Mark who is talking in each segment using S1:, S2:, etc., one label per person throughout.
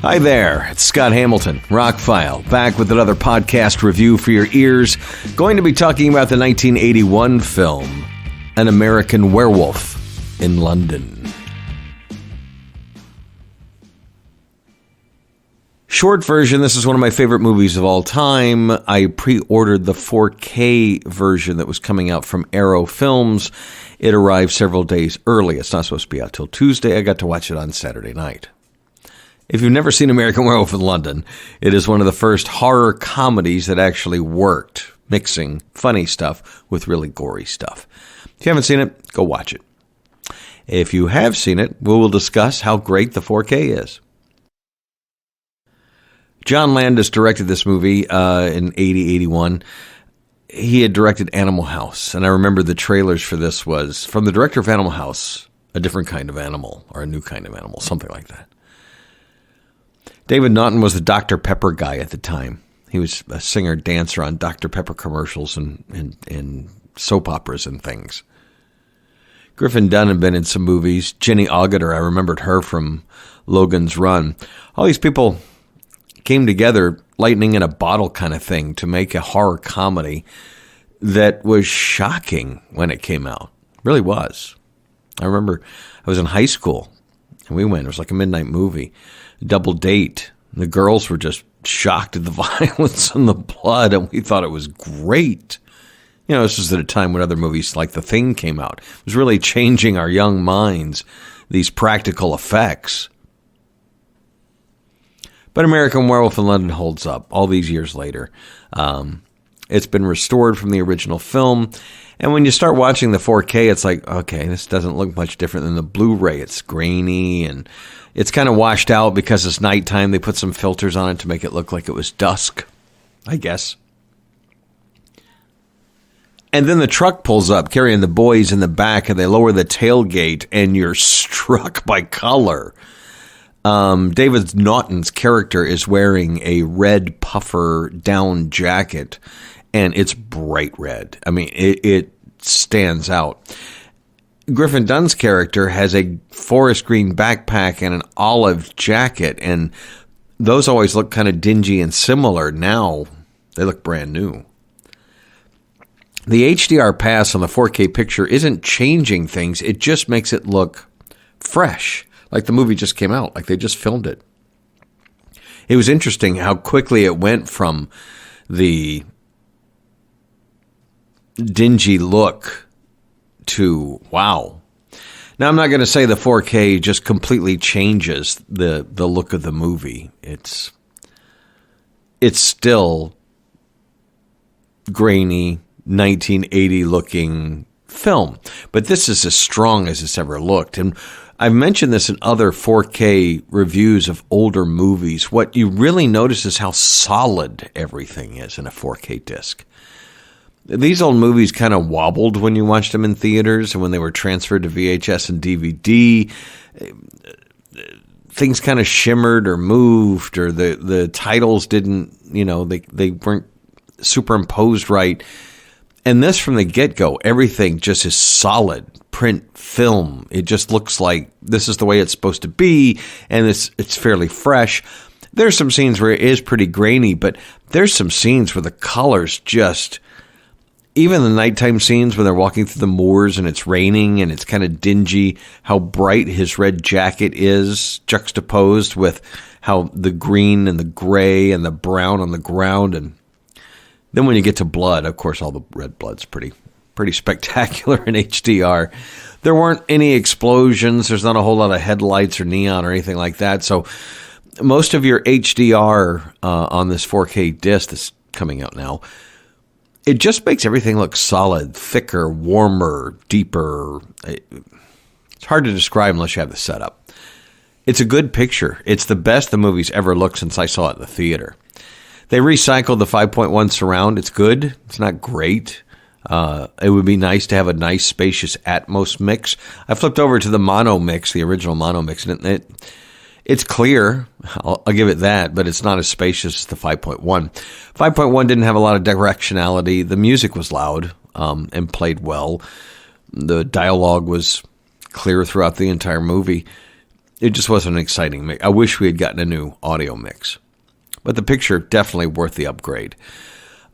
S1: Hi there, it's Scott Hamilton, ROCKFILE, back with another podcast review for your ears. Going to be talking about the 1981 film, An American Werewolf in London. Short version, this is one of my favorite movies of all time. I pre-ordered the 4K version that was coming out from Arrow Films. It arrived several days early. It's not supposed to be out till Tuesday. I got to watch it on Saturday night. If you've never seen American Werewolf in London, it is one of the first horror comedies that actually worked, mixing funny stuff with really gory stuff. If you haven't seen it, go watch it. If you have seen it, we will discuss how great the 4K is. John Landis directed this movie in 81. He had directed Animal House, and I remember the trailers for this was from the director of Animal House, a different kind of animal, or a new kind of animal, something like that. David Naughton was the Dr. Pepper guy at the time. He was a singer-dancer on Dr. Pepper commercials and soap operas and things. Griffin Dunn had been in some movies. Jenny Agutter, I remembered her from Logan's Run. All these people came together, lightning in a bottle kind of thing, to make a horror comedy that was shocking when it came out. It really was. I remember I was in high school, and we went. It was like a midnight movie. Double date. The girls were just shocked at the violence and the blood, and we thought it was great. You know, this was at a time when other movies like The Thing came out. It was really changing our young minds, these practical effects. But American Werewolf in London holds up all these years later. It's been restored from the original film. And when you start watching the 4K, it's like, okay, this doesn't look much different than the Blu-ray. It's grainy and it's kind of washed out because it's nighttime. They put some filters on it to make it look like it was dusk, I guess. And then the truck pulls up carrying the boys in the back, and they lower the tailgate, and you're struck by color. David Naughton's character is wearing a red puffer down jacket, and it's bright red. I mean, it stands out. Griffin Dunn's character has a forest green backpack and an olive jacket, and those always look kind of dingy and similar. Now they look brand new. The HDR pass on the 4K picture isn't changing things. It just makes it look fresh, like the movie just came out, like they just filmed it. It was interesting how quickly it went from the dingy look to wow. Now, I'm not going to say the 4K just completely changes the look of the movie. It's still grainy, 1980 looking film, but this is as strong as it's ever looked. And I've mentioned this in other 4K reviews of older movies. What you really notice is how solid everything is in a 4K disc. These old movies kind of wobbled when you watched them in theaters, and when they were transferred to VHS and DVD, things kind of shimmered or moved, or the titles didn't, they weren't superimposed right. And this, from the get-go, everything just is solid print film. It just looks like this is the way it's supposed to be, and it's fairly fresh. There's some scenes where it is pretty grainy, but there's some scenes where the colors just... Even the nighttime scenes when they're walking through the moors and it's raining and it's kind of dingy, how bright his red jacket is juxtaposed with how the green and the gray and the brown on the ground. And then when you get to blood, of course, all the red blood's pretty spectacular in HDR. There weren't any explosions. There's not a whole lot of headlights or neon or anything like that. So most of your HDR on this 4K disc that's coming out now, it just makes everything look solid, thicker, warmer, deeper. It's hard to describe unless you have the setup. It's a good picture. It's the best the movie's ever looked since I saw it in the theater. They recycled the 5.1 surround. It's good. It's not great. It would be nice to have a nice, spacious Atmos mix. I flipped over to the mono mix, the original mono mix, and it's clear. I'll give it that, but it's not as spacious as the 5.1. 5.1 didn't have a lot of directionality. The music was loud and played well. The dialogue was clear throughout the entire movie. it just wasn't an exciting mix. I wish we had gotten a new audio mix. But the picture, definitely worth the upgrade.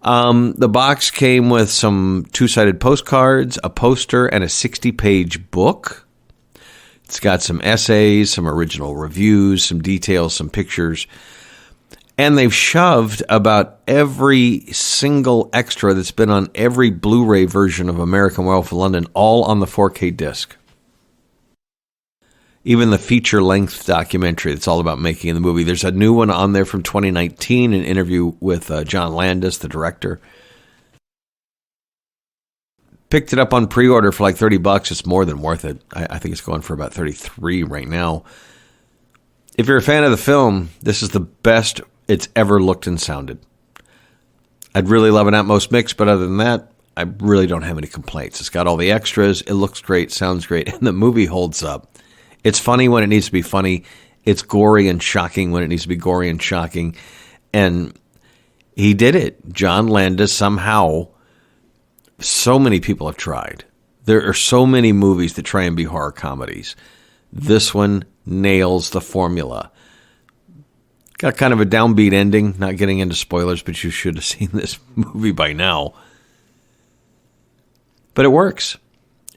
S1: The box came with some two-sided postcards, a poster, and a 60-page book. It's got some essays, some original reviews, some details, some pictures. And they've shoved about every single extra that's been on every Blu-ray version of American Werewolf in London, all on the 4K disc. Even the feature-length documentary that's all about making the movie. There's a new one on there from 2019, an interview with John Landis, the director. Picked it up on pre-order for like $30. It's more than worth it. I think it's going for about $33 right now. If you're a fan of the film, this is the best it's ever looked and sounded. I'd really love an Atmos mix, but other than that, I really don't have any complaints. It's got all the extras. It looks great, sounds great, and the movie holds up. It's funny when it needs to be funny. It's gory and shocking when it needs to be gory and shocking. And he did it. John Landis, somehow, so many people have tried. There are so many movies that try and be horror comedies. This one nails the formula. Got kind of a downbeat ending, not getting into spoilers, but you should have seen this movie by now. But it works.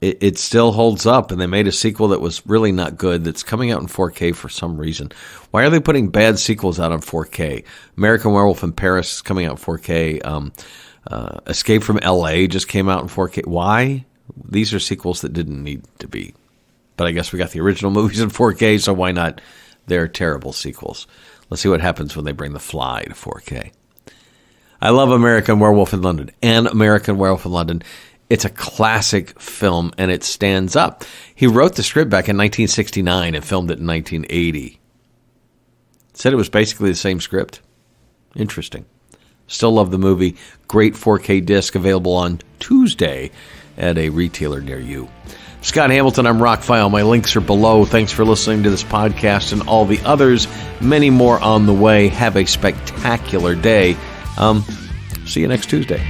S1: It still holds up, and they made a sequel that was really not good that's coming out in 4K for some reason. Why are they putting bad sequels out on 4K? American Werewolf in Paris is coming out in 4K. Escape from L.A. just came out in 4K. Why? These are sequels that didn't need to be. But I guess we got the original movies in 4K, so why not? They're terrible sequels. Let's see what happens when they bring The Fly to 4K. I love American Werewolf in London and American Werewolf in London. It's a classic film, and it stands up. He wrote the script back in 1969 and filmed it in 1980. Said it was basically the same script. Interesting. Still love the movie. Great 4K disc available on Tuesday at a retailer near you. Scott Hamilton, I'm ROCKFILE. My links are below. Thanks for listening to this podcast and all the others. Many more on the way. Have a spectacular day. See you next Tuesday.